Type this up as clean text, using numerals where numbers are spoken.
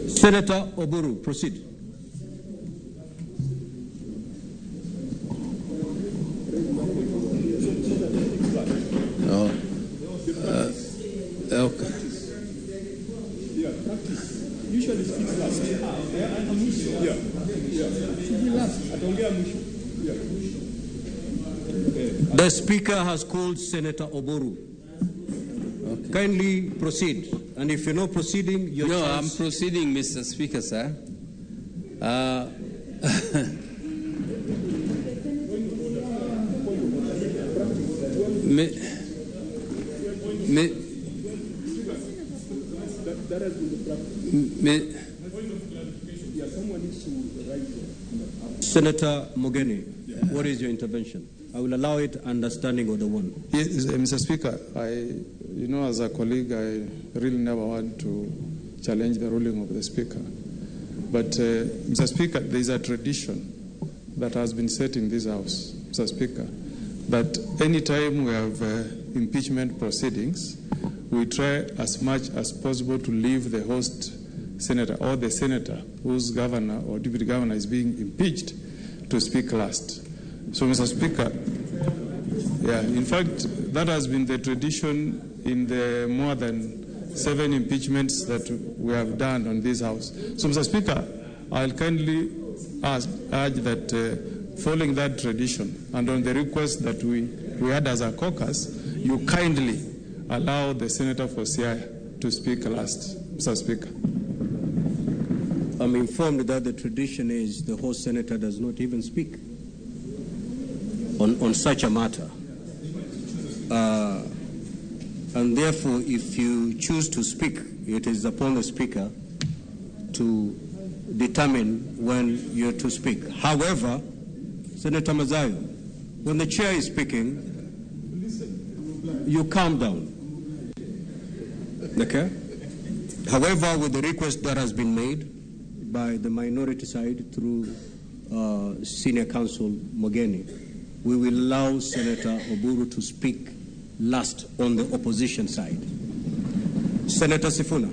Seneta Oburu, proceed. Okay. Usually speak last. The Speaker has called Senator Oburu. Okay. Kindly proceed. And if you're not proceeding, your No, chance... I'm proceeding, Mr. Speaker, sir. Senator Mogeni, what is your intervention? I will allow it, understanding of the one. Yes, Mr. Speaker, as a colleague, I really never want to challenge the ruling of the Speaker. But, Mr. Speaker, there is a tradition that has been set in this House, Mr. Speaker, that any time we have impeachment proceedings, we try as much as possible to leave the host senator or the senator whose governor or deputy governor is being impeached to speak last. So, Mr. Speaker, in fact, that has been the tradition in the more than 7 impeachments that we have done on this House. So, Mr. Speaker, I'll kindly urge that following that tradition and on the request that we had as a caucus, you kindly allow the Senator for Siaya to speak last, Mr. Speaker. I'm informed that the tradition is the host senator does not even speak on such a matter. And therefore, if you choose to speak, it is upon the Speaker to determine when you're to speak. However, Senator Mazayo, when the chair is speaking, you calm down. Okay? However, with the request that has been made by the minority side through Senior Counsel Mogeni, we will allow Senator Oburu to speak last on the opposition side. Senator Sifuna.